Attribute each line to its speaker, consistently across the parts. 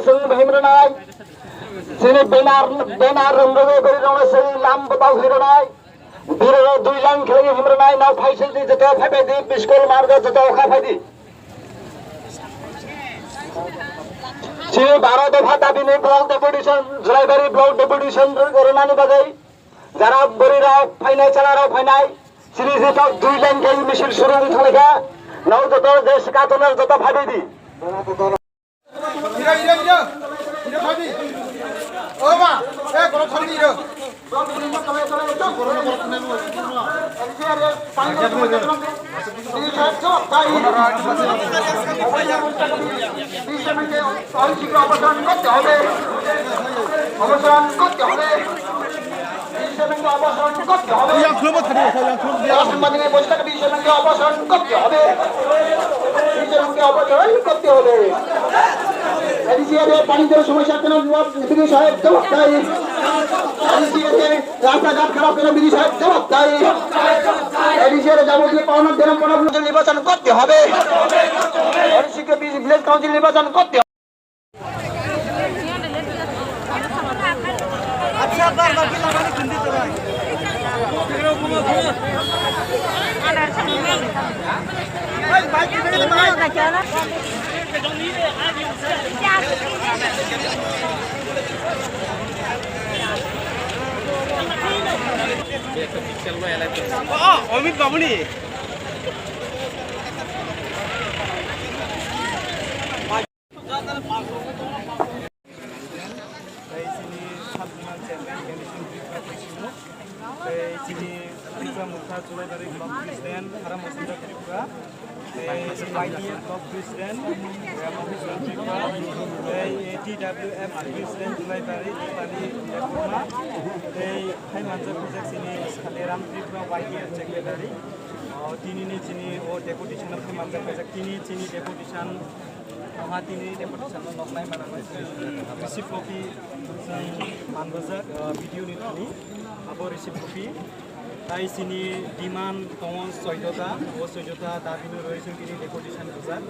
Speaker 1: sing himranai sini benar ronggo beri rong sing lam batau himranai biro dui lang kheli himranai nau phaisel di jata phabe di biskol marga jata kha phaidi sini 12 দফা দাবি নিয়ে block deputation Jolaibari block deputation করোনানি বাগাই যারা বরিরাও ফাইনাই চালারাও ফাইনাই sini jetok 2 line kheli মিছিল শুরু হইছলেগা নও যত দেশ কাতনের যত ভাবে দি ও মা এ কোন ছন্দি রে পানি দেওয়ার সমস্যা কেন বিধি সাহেব জবাব দেয় রাস্তাঘাট খারাপ কেন বিধি সাহেব জবাব দেয় এডিসিএর যাবতীয় পাওনার দেন নির্বাচন করতে হবে ভিলেজ কাউন্সিল নির্বাচন করতে হবে আচ্ছা বারবার কি লাগানি খন্ডিত হয় এই বাইক কি দেখে ভাই রাখা Amit বাবুনি motha Jolaibari Block President, Kha Tipra, YDF Block President, TWM President Jolaibari, Depodetion, Hai Manja Project sini Ram Tipra YDF Secretary, Tini Depodetion of Hai Manja Project, Tini Depodetion, Tini Depodetion of Nai Mana, receive copy, Manbazak, video ni, abo receive copy. তাই চিনি demand common 14টা ও 14টা দাবি রয়েছে তিনি deputation গুজার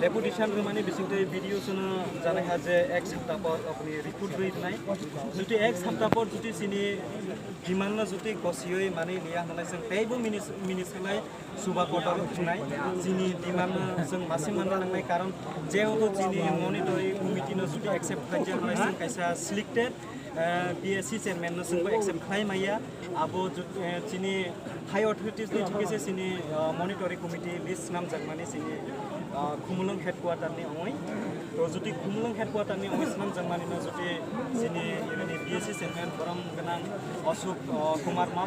Speaker 1: deputation মানে বিশেষত video শুনে জানা হয় যে এক সপ্তাহ পর আপনি রিপোর্ট রইত নাই যদি এক সপ্তাহ পর যদি চিনি ডিমান্ড যদি গছিয়ে মানে লিয়া হলাই जों তেইবো মিনিসলাই সুবা কোটার নাই চিনি ডিমান্ড जों মাসি মাননা নাংনাই কারণ যেহেতু চিনি মনিটরিং কমিটিনো যদি একসেপ্ট খাইছে হলাই जों কাইসা সিলেক্টেড BSC chairman जोंबो एक्सेप्ट खालामैया आबो चिनि हाई अथॉरिटीज नि थिकेसे चिनि मॉनिटरिंग कमिटी लिस्ट नाम जगमानि चिनि खुमुलुं हेडक्वार्टर नि ओय तो जुदि खुमुलुं हेडक्वार्टर नि ओय नाम जगमानि न जुदि चिनि इनि BSC chairman बरम गनां अशोक कुमार मा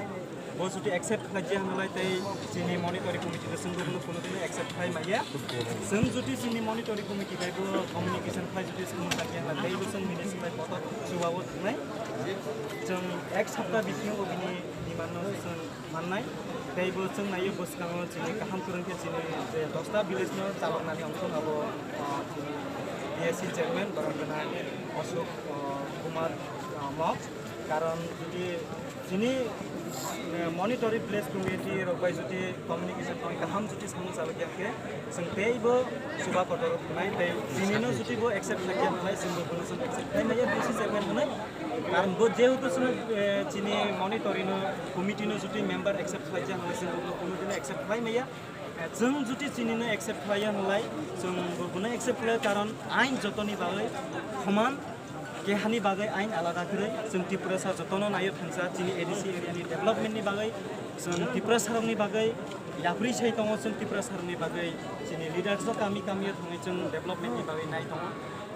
Speaker 1: वो जुदि एक्सेप्ट खालामैया हनलाय तै चिनि मॉनिटरिंग कमिटी जोंबो कोनो एक्सेप्ट खालामैया जों जुदि चिनि मॉनिटरिंग कमिटी बायबो कम्युनिकेशन खालाय जुदि जों थाकिया तैबो जों मिनिसिपाल पद सुबावो थांनाय जों एक सप्ताह बिथिङाव बिनि डिमान्ड जों माननाय तैबो जों नायो बोसकाङो चिनि गाहाम फोरोंथि चिनि जे 10टा भिलेजनो चालकनानै अंखौ आबो BSC चेयरमैन बरंगना अशोक कुमार मक कारण जुदि चिनि मॉनिटरिंग प्लेस कमिटी रबाय जुदि कम्युनिकेशन कोइ गाहाम जुदि सामु जालगियाके जों तैबो सुबा कटर नाय तै चिनिनो जुदि बो एक्सेप्ट लागिया नालाय जोंबो कोनो जों एक्सेप्ट खालामैया BSC चेयरमैन होनाय कारण बो जेहेतु जों चिनि मॉनिटरिंग कमिटिनो जुदि मेम्बार एक्सेप्ट खालामैया नालाय जोंबो कोनो दिन एक्सेप्ट खालामैया जों जुदि चिनिनो एक्सेप्ट खालामैया नालाय जोंबो कोनो एक्सेप्ट खालामैया कारण आइन जतनि बागै समान केहानि बागै आइन आलादा करे जों त्रिपुरा सा जतनो नायो थांसा चिनि एडिसि एरियानि डेभलपमेन्टनि बागै जों त्रिपुरा सारनि बागै याफ्रि छै दङ जों त्रिपुरा सारनि बागै चिनि लिडार्स गामि गामियाव थाङै जों डेभलपमेन्टनि बागै नाय दङ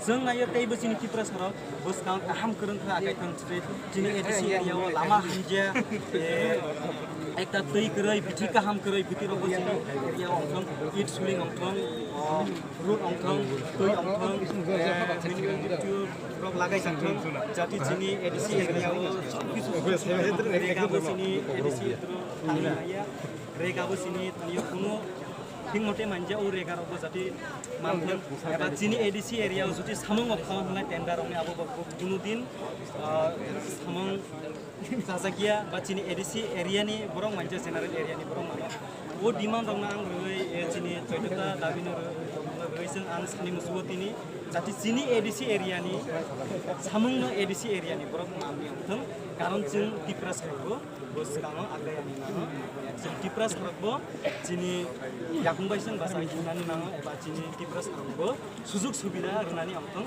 Speaker 1: जों नायो तैबो चिनि त्रिपुरा साराव बोसकां गाहाम गोरोंखा आगाय थांसै चिनि एडिसि एरियाव लामा हान्जिया एकटा दै गरै बिथि गाहाम गरै बिथिरावबो चिनि एरियाव अंथं इट सुलिं अंथं रुट अंथं दै अंथं मिनिमाम लागाय सांथं जाति चिनि एडिसि एरियाव रेगाबो चिनि एडिसि थांनाया रेगाबो चिनि थानियो कुनु थिं मते मानजिया ओ रेगारावबो जाति मानथों एबा चिनि एडिसि एरियाव जुदि सामं अखाव होननाय टेन्डारावनि आबो कुनु दिन सामं जाजागिया बा चिनि एडिसि एरियानि बरं मानजिया जेनारेल एरियानि बरं माने ओ डिमान्ड दंना आं रय चिनि 14टा दाबिनो रयजों आं सानि मुसुवतिनि जाति चिनी एडिसी एरियानि सामुंनो एडिसी एरियानि बरफ नामनि अंथों कारण जों टिप्रा सारबो बोसगाङो आगायानि नाङो जों टिप्रा सारबो चिनी याकुंबायजों बासाय थिनानै नाङो एबा चिनी टिप्रा सारबो सुजुग सुबिदा रुनानि अंथों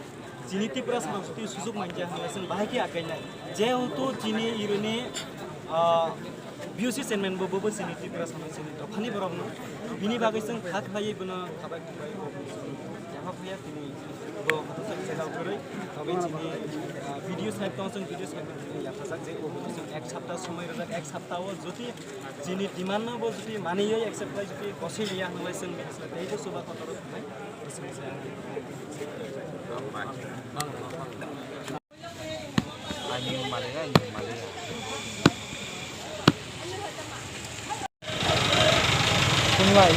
Speaker 1: चिनी टिप्रा सारबो सुजुग मानजिया हालासों बाहायखि आगायनाय जेहेतु चिनी इरुनि बिउसि चेनमेन बो चिनी टिप्रा सारनो चिनी दखानि बरफनो बिनि बागै जों खाक फायै बनो थाबाय यहाँ फैया तिनी बो हतसक सेलाव करै तबे चिनी भिडियो साइप जों भिडियो साइप याफासाक जे जों एक सप्ताह समय रजाक एक सप्ताह जुदि चिनी डिमान्ड बो जुदि मानियै एक्सेप्ट लाइ जुदि कसै लिया हलाय जों बिसला दैबो सुबा खतर थानाय
Speaker 2: Ani malega.
Speaker 1: Tumai.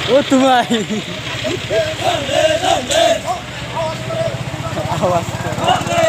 Speaker 1: Oh tumai. Awas.